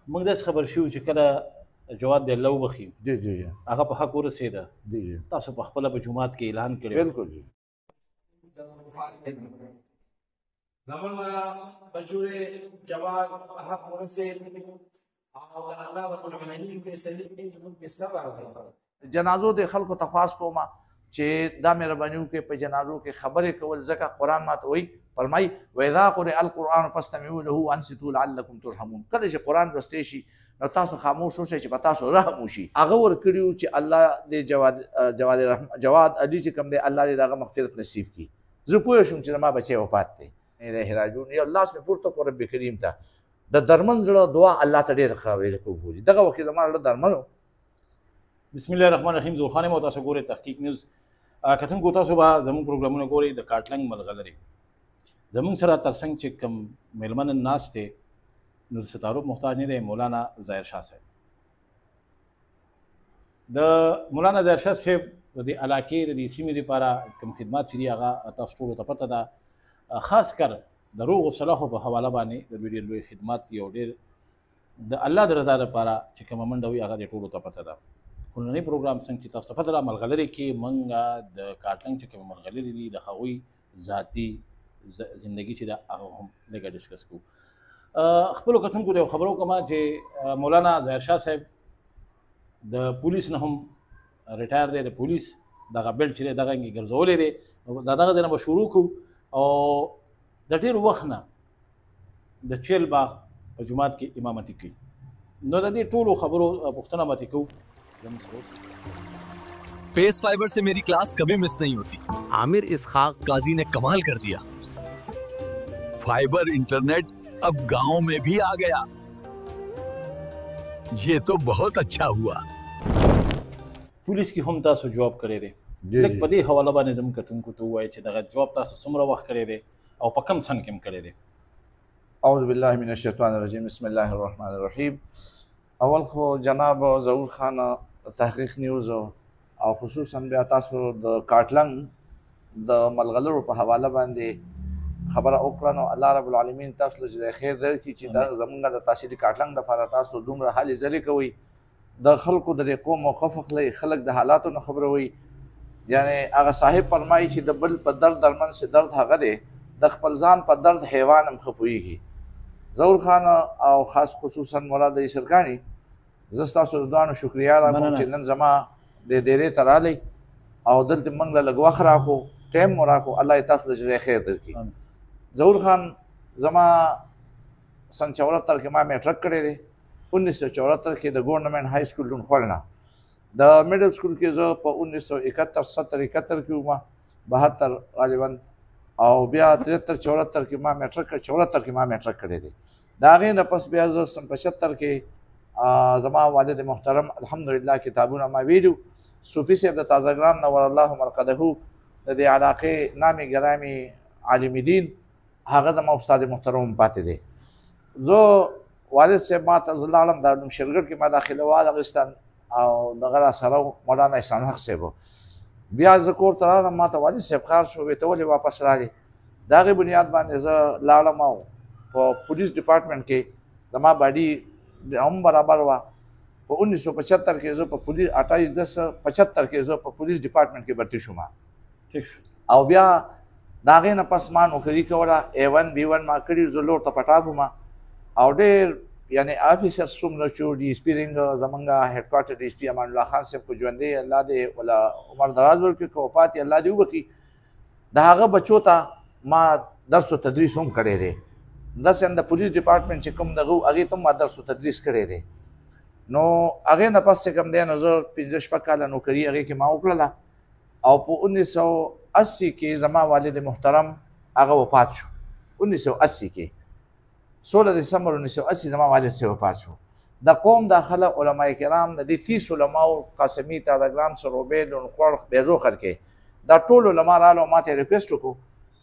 موږ داسې خبر شو چې کله جواد دی الله وبخي جی جی جی هغه په حق ورسېده جی جی تاسو په خپله په جومات کې اعلان کړی بالکل جی زمونږ بچوړې جواد حق ورسېد او الله رب العالمین فیصلې کوي موږ پې صبر وکړو. جنازو د خلکو ته خواست کوم چې دا مهرباني وکړي په جنازو کې خبرې کول ځکه قرآن ماته وایي فرمایي واذا قرئ القرآن فاستمعوا له وانصتوا لعلکم ترحمون. کله چې قرآن لوستی شي نو تاسو خاموش اوسئ چې په تاسو رحم وشي. هغه ورکړي چې الله دې جواد علي چې کوم دی الله دې د هغه مغفرت نصیب کړي. زه پوه شوم چې زما بچی وفات دی الیه راجعون. یو لاس مې پورته کړ رب کریم ته د درمن زړه دعا الله ته ډېر قابل قبول دي. دغه وخت زما زړه درمن و. بسم الله الرحمن الرحیم. زور خان مو تاسو ګورئ تحقیق نیوز. کتونکو تاسو به زموږ پروګرامونه ګورئ د کاټلنګ ملغلرې زموږ سره ترڅنګ چې کوم میلمن ناست دی نو د ستارو محتاج نه دی مولانا ظاهر شاه صاحب. د مولانا ظاهر شاه صاحب د دې علاقې د دې سیمې لپاره کوم خدمات چې دي هغه تاسو ټولو ته پته ده. خاص کر د روغ او صلاحو په حواله باندې د دوی ډېر لوی خدمات دي او ډېر د الله د رضا لپاره چې کومه منډه وي هغه د ټولو ته پته ده. خو نننی پروګرام څنګه چې تاسو ته پته ده ملغلرې کې موږ د کاټلنګ چې کومې ملغلرې دي د هغوی ذاتي زندگی چې ده هغه هم لږه ډسکس کوو. خپلو کتونکو ته یو خبر وکړم چې مولانا ظاهر شاه صاحب د پولیس نه هم ریټایر دی. د پولیس دغه بیلټ چې دی دغه یې ګرځولی دی. د دغه ځای نه به شروع کړو او د ډېر وخت نه د چیل باغ په جومات کې امامتي کوي. نو د دې ټولو خبرو پوښتنه متې کوو. Pace fibre से मेरी क्लास कभी मिस नहीं होती. आमिर इसहाक काजी ने कमाल कर दिया. फाइबर इंटरनेट अब गांव में भी आ गया. ये तो बहुत अच्छा हुआ. पुलिस की هم تاسو جواب کړی دی. لکه په دې حواله باندې زموږ کتونکو ته ووایي چې دغه جواب تاسو څومره وخت کړی دی او په کوم سن کې هم کړی دی. اعوذ بالله من الشیطان الرجیم بسم الله الرحمن الرحیم. اول خو جناب ظهور خان تحقیق نیوز او خصوصا بیا تاسو د کاټلنګ د ملغلرو په حواله باندې خبره وکړه نو الله رب العالمین تاسو له خیر درکړي چې دا زمونږ د تحصیلي کاټلنګ دپاره تاسو دومره هلې ځلې کوئ د خلکو د دې قوم موقف اخلئ خلک د حالاتو نه خبروئ. یعنی هغه صاحب فرمایي چې د بل په درد درمن سي درد هغه دی د خپل ځان په درد حیوان هم ښه پوهېږي. ظهور خان او خاص خصوصا مراد ایسرګاني زه ستاسو د دعانو شکریا ادا کوم چې نن زما د ډېرې ته رالی او دلته موږ له لږ وخت راکړو ټایم مو راکړو الله یې تاسو له جزای خیر درکړي. ظهور خان زما سن 74 کې ما میټرک کړی دی. 1974 کې د ګورنمنټ های سکول لونخوړ نه د میډل سکول کې زه په 1971 70 71 کې وم 72 غالبا او بیا 73 74 کې ما میټرک 74 کې ما میټرک کړی دی. د هغې نه پس بیا زه سن 75 کې زما والد محترم الحمدلله کتابونه ما ویلو. صوفي صاحب د تازهګرام نور الله مرقده د دې علاقې نامي ګرامي عالم دین هغه زما استاد محترم پاتې دی. زه والد صاحب ما ته زه لاړم دارالعلوم کې ما داخله واخیستل او دغه راسره مولانا احسان حق صاحب. بیا زه کور ته راغلم ما ته والد صاحب ښار شو ویې ته ولې واپس راغلې. د هغې بنیاد باندې زه لاړم او په پولیس ډپارټمنټ کې زما باډي هم برابر وه. په 1975 کې زه په پولیس 28/10/75 کې زه په پولیس ډپارټمنټ کې برتي شوم او بیا د هغې نه پس ما نوکري کوله. A1 B1 ما کړي زه لور ته پټاب وم او ډېر یعنی افیسرز څومره چې ډي اس پي رینګ زمونږ هیډ کوارټر ډي اس پي امان الله خان صاحب په ژوندی الله دې ولا عمر دراز ورکړي که وفات یې الله دې وبخي. د هغه بچو ته ما درس و تدریس هم کړی دی. داسې د پولیس ډپارټمنټ چې کوم دغه هغې ته هم ما درس و تدریس کړی دی. نو هغې نه پس چې کوم دی نو زه 15 کاله نوکري هغې کې ما وکړله او په 1980 کې زما والد محترم هغه وفات شو. 1980 کې 16 دسمبر 1980 زما والد صاحب وفات شو. د قوم داخله علما کرام د دې 30 علماو قاسمي تازهګرام سروبې لونخوړ بیزو خر کې دا ټول علما راغلو ما ته ریکویسټ وکړو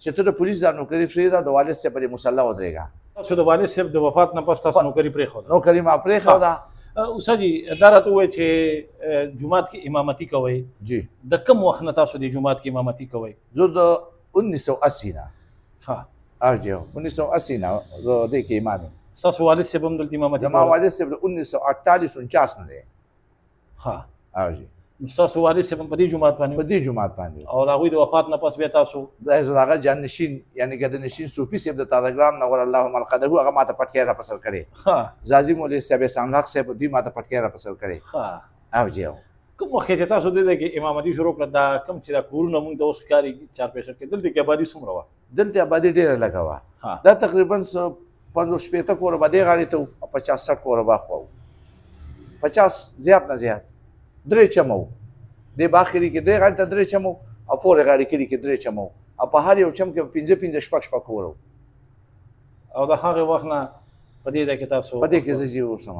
چې ته د پولیس د نوکري پرېږده د والد صاحب پرې مسله ودرېږه. تاسو د والد صاحب د وفات نه پس تاسو نوکري پرېښوده؟ نوکري ما پرېښوده. استاد جي دا راته ووایئ چې جومات کې امامتي کوئ. جی د کوم وخت نه تاسو د جومات کې امامتي کوئ؟ زه د 1980 نه. ها جی 1980 نه زه دې کې امام یم. ستاسو والد صاحب هم دلته امامتي زما کوله؟ والد صاحب 1948 49 نه دی. ښه، او جی نو ستاسو والد صاحب هم په دې جومات باندې په دې جومات باندې او د هغوی د وفات نه پس بیا تاسو دا زه هغه جانشین یعنی ګد نشین صوفي صاحب د تالګرام نور الله ملقده هغه ماته پټکی را پسر کړي. ښه زازي مولوي صاحب احسان الله صاحب دوی ماته پټکی را پسر کړي. ښه. او جی کوم وخت چې تاسو دې کې امامتي شروع کړه دا کوم چې دا کورونه موږ ته اوس ښکاري چارپیشه کې دلته کې آبادي څومره وه؟ دلته آبادي ډېره لږه وه. ها. دا تقریبا 50 شپېته کوره به دې غاړې ته وو او 50 60 کوره به خوا وو. 50 زیات نه زیات 3 چمه وو. دې باغ کلي کې دې غاړې ته 3 چمه وو او پورې غاړې کلي کې 3 چمه وو او په هر یو چم کې 15 شپږ کوره وو. او د هغې وخت نه په دې ځای کې تاسو په دې کې زه جي اوسم.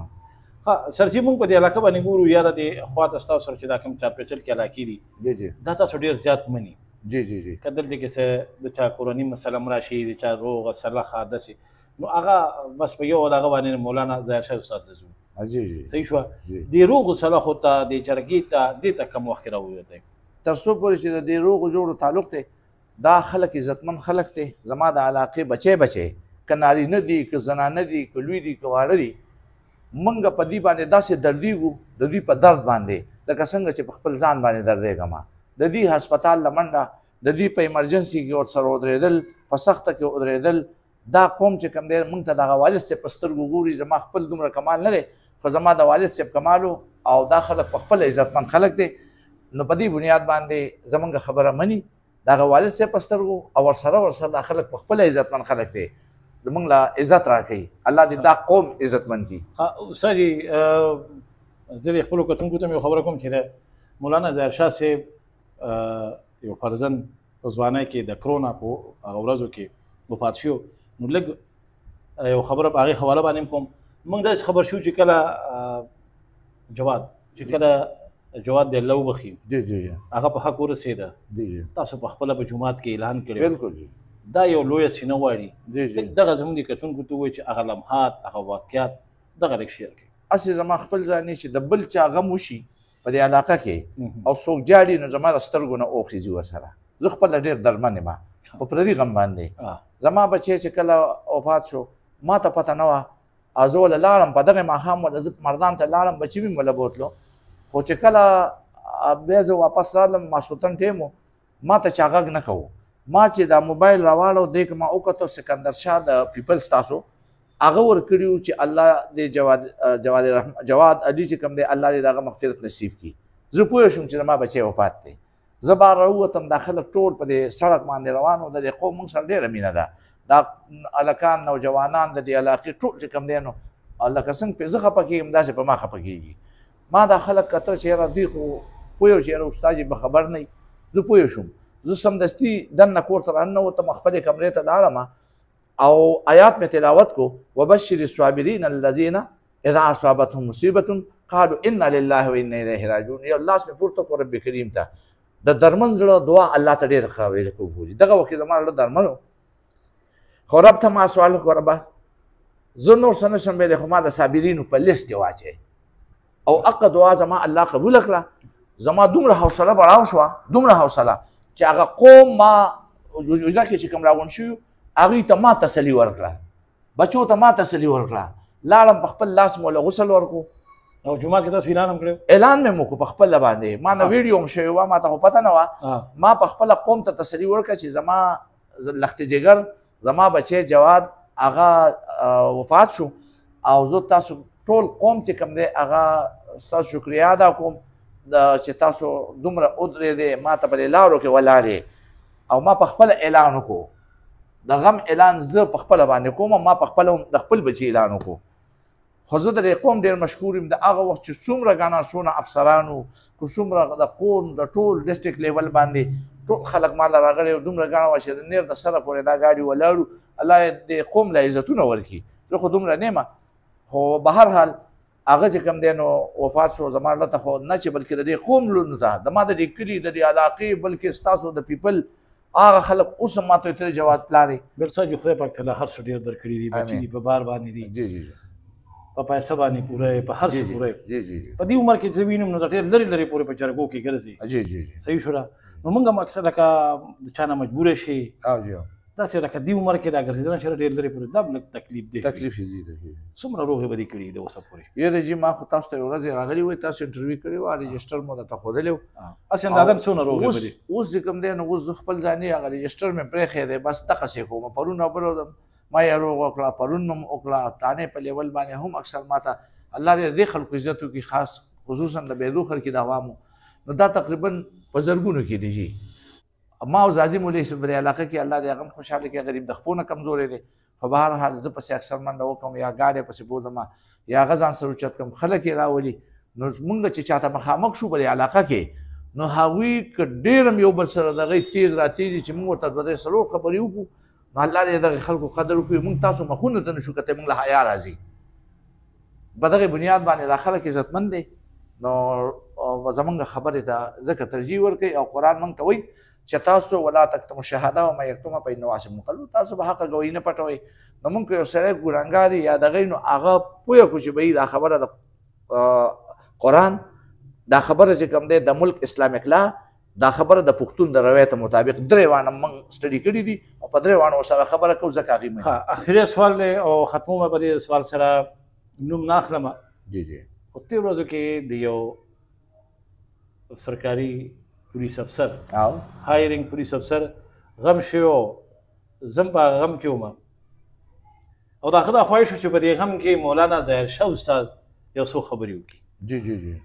ښه سر چې موږ په دې علاقه باندې ګورو یاره دې خواته ستاسو سره چې دا کوم چارپیچل کې علاقې دي جی جی دا تاسو ډېر زیات مني جی جی جی که دلته کې څه د چا کورني مسله هم راشي د چا روغه سلخه داسې نو هغه بس په یو هغه باندې مولانا ظاهر شاه استاد ته ځو. جی جی صحیح شوه. جی. د روغو سلخو ته د چرګۍ ته دې ته کم وخت کې راووتی؟ تر څو پورې چې د دې روغو جوړو تعلق دی دا خلک عزتمن خلک دی زما د علاقې بچی که نارینه دي که زنانه دي که لوی دي که واړه دي موږ په دې باندې داسې دردېږو د دوی په درد باندې لکه څنګه چې په خپل ځان باندې دردېږم. د دې هسپتال له منډه د دوی په ایمرجنسي کې ورسره ودرېدل په سخته کې ودرېدل دا قوم چې کوم دی موږ ته د هغه والد صاحب په سترګو ګوري. زما خپل دومره کمال نه دی خو زما د والد صاحب کمال او دا خلک په خپله عزتمند خلک دی نو په دې بنیاد باندې زمونږ خبره مني د هغه والد صاحب په سترګو او ورسره دا خلک په خپله عزتمند خلک دی زمونږ له عزت راکوي. الله دې دا قوم عزتمند کړي. استاد زه د خپلو کتونکو ته مې یو خبره کوم چې د مولانا ظاهر شاه صاحب یو فرزند په ځوانۍ کې د کرونا په هغه ورځو کې وفات شو نو لږ یو خبره په هغې حواله باندې هم کوم. موږ داسې خبر شو چې کله جواد دی الله وبخي جی جی جی هغه په حق ورسېده جی جی تاسو په خپله په جومات کې اعلان کړی بالکل جی دا یو لویه سینه غواړي. جی جی دغه زموږ د کتونکو ته ووایي چې هغه لمحات هغه واقعات دغه لږ شیر کړي. هسې زما خپل ځای نه چې د بل چا غم وشي په دې علاقه کې او څوک جاړي نو زما د سترګو نه اوښتې ځي ورسره. زه خپله ډېر درمن یم په پردي غم باندې. زما بچی چې کله وفات شو ما ته پته نه وه او زه وله لاړم په دغې ماښام زه مردان ته لاړم بچي مې وله بوتلو خو چې کله بیا زه واپس رالم ماسخوتن ټیم و ما ته چا غږ نه کوو. ما چې دا موبایل راواړو دې که ما وکتو سکندر شاه د پیپلز تاسو هغه ورکړي چې الله دې جواد علي چې کوم دی الله دې د هغه مغفرت نصیب کړي. زه پوه شوم چې زما بچی وفات دی. زه بار راووتم دا خلک ټول په دې سړک باندې روان وو د دې قوم موږ سره ډېره مینه ده دا هلکان نوجوانان د دې علاقې ټول چې کوم دی نو لکه څنګه پې زه خفه کېږم داسې په ما خفه کېږي. ما دا خلک کتل چې یاره دوی خو پوه چې یاره استاد به خبر نه وي. زه پوه شوم زه سمدستي دننه کور ته راننوتم خپلې کمرې ته لاړم او آیات مې تلاوت کو وبشر الصابرین الذین اذا اصابتهم مصیبة قالوا انا لله وانا الیه راجعون. یو لاس مې پورته کړ رب کریم ته د درمن زړه دعا الله ته ډېر قابل قبول. دغه وخت زما زړه درمن و خو رب ته ما سوال وکړ ربه زه نور څه نشم ویلی خو ما د صابرینو په لیست کې واچوې او هغه دعا زما الله قبوله کړه. زما دومره حوصله بړاو شوه دومره حوصله چې هغه قوم ما حجره کې چې کوم راغونډ شوي هغوی ته ما تسلي ورکړه بچو ته ما تسلي ورکړه. لاړم په خپل لاس مو له غسل ورکړو او جومات کې تاسو اعلان هم کړی اعلان مې وکړو په خپله باندې ما نه ویډیو هم شوې وه ما ته خو پته نه وه. ما په خپله قوم ته تسلي ورکړه چې زما لخت جګر زما بچی جواد هغه وفات شو او زه تاسو ټول قوم چې کوم دی هغه ستاسو شکریه ادا کوم چې تاسو دومره ودرېدې ما ته په دې لارو کې ولاړې او ما په خپله اعلان وکړو د غم اعلان زه په خپله باندې کوم ما په خپله د خپل بچي اعلان وکړو. خو زه د دې قوم ډېر مشکور یم د هغه وخت چې څومره ګانا افسرانو که څومره د قوم د ټول ډسټرکټ لیول باندې ټول خلک ما له راغلي او دومره ګاڼه وه چې د نیر د سره پورې دا ګاډي ولاړو الله یې د قوم له عزتونه ورکړي. زه خو دومره نه یم خو به هر حال هغه چې کوم دی نو وفات شو زما زړه ته خو نه چې بلکې د دې قوم لونو ته د ما د دې کلي د دې علاقې بلکې ستاسو د پیپل هغه خلک اوس هم ماته وایي جواد پلارې بل صاحب خدای پاک تعالی هر څه ډېر درکړي دي بچي دي په بار باندې دي جی جی په پیسه باندې پوره په هر څه پوره جی جی جی په دې عمر کې چې وینم نو ډېر لرې لرې پورې په جرګو کې ګرځي. جی جی جی صحیح شوه نو موږ هم اکثر لکه د چا نه مجبوره شي او جی داسې لکه دې عمر کې دا ګرځېدنه چې ډېر لرې پورې دا هم لږ تکلیف دی تکلیف یې دی څومره روغې بدې کړي د اوسه پورې یاره جی ما خو تاسو ته یوه ورځ راغلي وای تاسو انټرویو کړی وه رجسټر مو درته ښودلی و هسې اندازه څونه روغې بدې اوس چې کوم دی نو اوس زه خپل ځاني هغه رجسټر مې پرېښی دی بس دغسې کوم پرون او بل ما یې روغ وکړه پرون مې وکړه تانې په لیول باندې هم اکثر ما ته الله دې خلکو عزت وکړي خاص خصوصا د بېدو خلکې د عوامو نو دا تقریبا په زرګونو کې دی جی ما او زازي مولوي صاحب په علاقه کې الله دې هغه هم خوشحاله کړي غریب د خپو نه کمزوری دی په بهر حال زه پسې اکثر منډه وکړم یا ګاډی پسې بوځم یا هغه ځان سره اوچت کړم خلک یې راولي نو موږ چې چاته مخامخ شو په علاقه کې نو هغوی که ډېر هم یو بل سره د هغوی تیز راتېږي چې موږ ورته دوه درې څلور خبرې وکړو نو الله دې دغې خلکو قدر وکړي موږ تاسو مخونو ته نه شو کتی موږ له حیا راځي په دغې بنیاد باندې دا خلک عزتمند دی نو زمونږ خبرې ته ځکه ترجیح ورکوي او قرآن موږ ته وایي چې تاسو ولا تکتموا الشهاده ومن یکتمها فإنه آثم قلبه تاسو به حق ګویي نه پټوئ نو موږ که یو سړی ګناهګار یا دغی نو هغه پوه کړو چې بهی دا خبره د قرآن دا خبره چې کوم دی د ملک اسلامک لا دا خبره د پښتون د روایت مطابق درې وانه موږ سټډي کړي دي او په درې وانو سره خبره کوو ځکه هغې ها اخري سوال دی او ختمومه په دې سوال سره نوم نه اخلمه جی جی خو تېرو ورځو کې د یو سرکاري پولیس افسر او هایرینګ پولیس افسر غم شوی و زم په هغه غم کې وم او د هغه دا خواهش و چې په دې غم کې مولانا ظاهر شاه استاد یو څو خبرې وکړي جی جی جی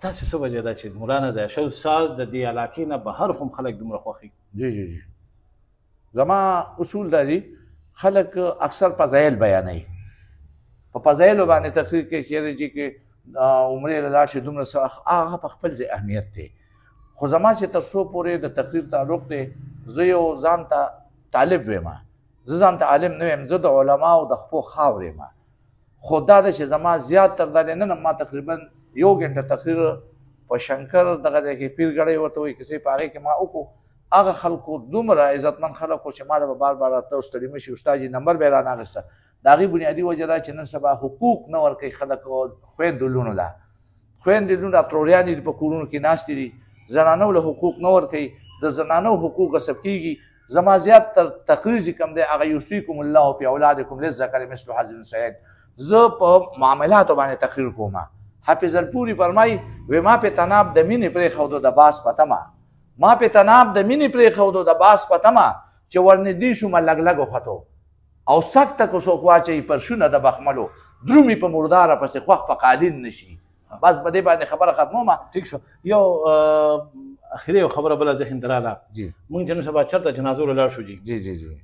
تاسې څه وجه ده چې مولانا ظاهر شاه استاد د دې علاقې نه بهر هم خلک دومره خوښوي جی جی جی زما اصول دا دي خلک اکثر فضایل بیانوي په فضایلو باندې تقریر کوي چېرې چې کې عمرې له لاړ شي دومره څه هغه په خپل ځای اهمیت دی خو زما چې تر څو پورې د تقریر تعلق دی زه یو ځان ته طالب ویم زه ځان ته عالم نه یم زه د علماو د خپو خاورې یم خو دا ده چې زما زیات تر دا نه ما تقریبا یو ګنټه تقریر په شنکر دغه ځای کې پیرګړی ورته وایي کیسې په هغې کې ما وکړو هغه خلکو دومره عزتمند خلک وو چې ما له به بار بار راته ستړي مه شي استاد جي نمبر به یې رانه اخېسته د هغې بنیادي وجه دا چې نن سبا حقوق نه ورکوي خلک خویندو لونو له خویندې لونو تروریانې دي په کورونو کې ناستې دي زنانو له حقوق نه ورکوي د زنانو حقوق غصب کېږي زما زیات تر تقریر چې کوم دی هغه یوصیکم الله فی اولادکم للذکر مثل حظ الانثیین زه په معاملاتو باندې تقریر کوم حافظ الپوري فرمایي وی ما په تناب د مینې پرېښودو د باس په تمه ما په تناب د مینې پرېښودو د باس په تمه چې ورنږدې شومه لږ لږ وختو او سخته که څوک واچوي پرشونه د بخملو درومي په مرداره پسې خوښ په قالین نه شي بس په دې باندې خبره ختمومه ټیک شو یو اخري یو خبره بله ذهن ته راله جی موږ چې نن سبا چېرته جنازو له لاړ شو جي جی جی جی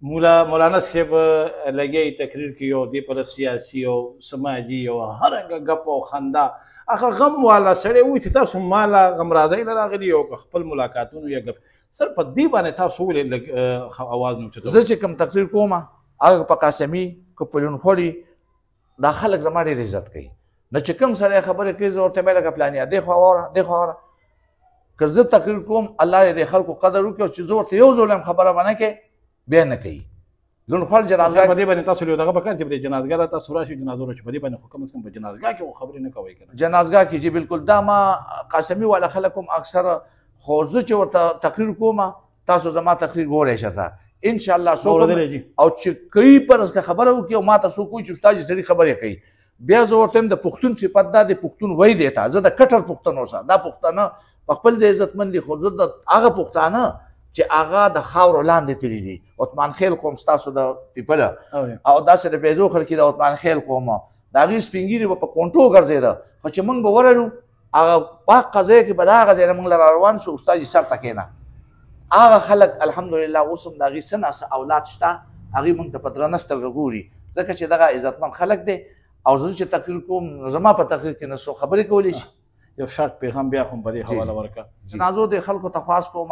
مولانا صاحب لګیا تقریر کې یو دې پر سیاسي او سماجي او هر رنګه ګپ او خندا هغه غم والا سړی وایي چې تاسو ماله غمرازۍ له راغلي او که خپل ملاقاتونو یا ګپ سر په دې باندې تاسو ولې لږ اواز نه اوچتوئ زه چې کوم تقریر کوم هغه په قاسمي که په لونخوړي دا خلک زما ډېر عزت کوي نو چې کوم سړی خبرې کوي زه ورته وایم لکه پلانیا دې خوا واوره دې خوا واوره که زه تقریر کوم الله دې د خلکو قدر وکړي چې زه ورته یو ځل هم خبره ونه کوي بیا نه کوي لونخوړ جنازګاه په دې باندې تاسو له دغه پکار چې په جنازګاه تاسو راشي جنازو چې په دې باندې خو کم از کم په جنازګاه کې خبرې نه کوئ کنه جنازګاه کې چې بالکل دا ما قاسمي والا خلک هم اکثر خو زه چې ورته تقریر کوم تاسو زما تقریر ګورئ شته ان شاء الله څوک او چې کوي پرز که خبره وکړي او ما ته څوک وایي چې استاد سړي خبرې کوي بیا زه ورته د پښتون صفت دا د پښتون وایي دی ته زه د کټر پښتون اوسه دا پښتانه په خپل ځای عزتمند دي خو زه د هغه پښتانه چې هغه د خاورو لاندې تللي دي عثمان خیل قوم ستاسو د پیپله او داسې د پیزو خلکې د عثمان خیل قوم د هغې سپین ږیري به په کونټو ګرځېده خو چې موږ به ورلو هغه پاک ځای کې به د هغه ځای نه موږ له راروان شو استاد یې سر ته کښېنه هغه خلک الحمدلله اوس هم د هغې څه ناسه اولاد شته هغې موږ ته په درنه سترګه ګوري ځکه چې دغه عزتمند خلک دی او زه چې تقریر کوم زما په تقریر کې نه څوک خبرې کولی شي یو شارټ پیغام بیا هم په دې حواله ورکړه جنازو د خلکو ته خواست کوم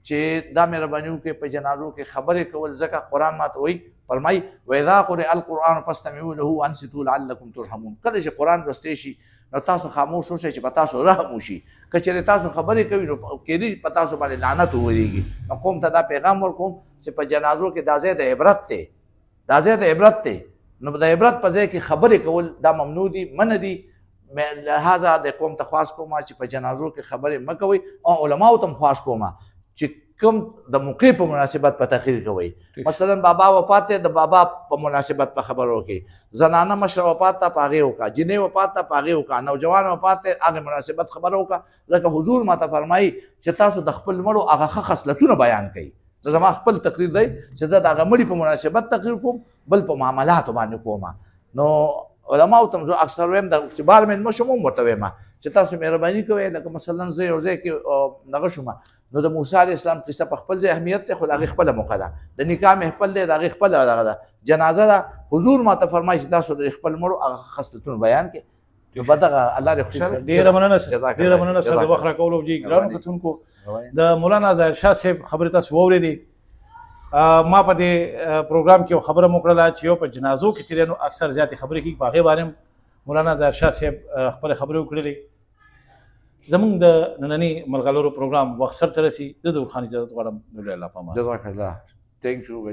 چې دا مهرباني وکړئ په جنازو کې خبرې کول ځکه قرآن ماته وایي فرمایي واذا قرئ القرآن فاستمعوا له وانصتوا لعلکم ترحمون کله چې قرآن لوستی شي نو تاسو خاموش اوسئ چې په تاسو رحم وشي که چېرې تاسو خبرې کوئ نو کېدای په تاسو باندې لعنت وورېږي نو قوم ته دا پیغام ورکوم چې په جنازو کې دا ځای د عبرت دی دا ځای د عبرت دی نو د عبرت په ځای کې خبرې کول دا ممنوع دي منع دي لهذا د قوم ته خواست کوم چې په جنازو کې خبرې مه کوئ او علماو ته هم خواست کوم چې کوم د موقع په مناسبت په تقریر کوي مثلا بابا وفات د بابا په مناسبت په خبرو کې زنانه مشر وفات ته په هغې وکړه جنۍ وفات ته په هغې وکړه نوجوان وفات ته هغې مناسبت خبره وکړه لکه حضور ماته فرمایي چې تاسو د خپل مړو هغه ښه خصلتونه بیان کوي د زما خپل تقریر دی چې زه د هغه مړي په مناسبت تقریر کوم بل په معاملاتو باندې کوم نو علماو ته زه اکثر وایم چې بار مې مشم هم ورته وایم چې تاسو مهرباني کوئ لکه مثلا زه یو ځای کې دغه شوم نو د موسی علیه السلام قصه په خپل ځای اهمیت دی خو د هغې خپله موقع ده د نکاح مې خپل دی د هغې خپله دغه ده جنازه ده حضور ماته فرمایي چې تاسو د خپل مړو هغه خصلتونه بیان کړئ نو په دغه الله دې خوشحاله ډېره مننه سر ډېره مننه سر د وخت راکولو جي ګرانو کتونکو د مولانا ظاهر شاه صاحب خبرې تاسو واورېدې ما په دې پروګرام کې یو خبره مو کړله چې یو په جنازو کې چې دی نو اکثر زیاتې خبرې کېږي په هغې باندې مولانا ظاهر شاه صاحب خپلې خبرې وکړلې زمونږ د ننني ملغلرو پروګرام وخت سرته رسي د ظهور خان اجازت غواړم د الله پامان جزاک الله تھینک یو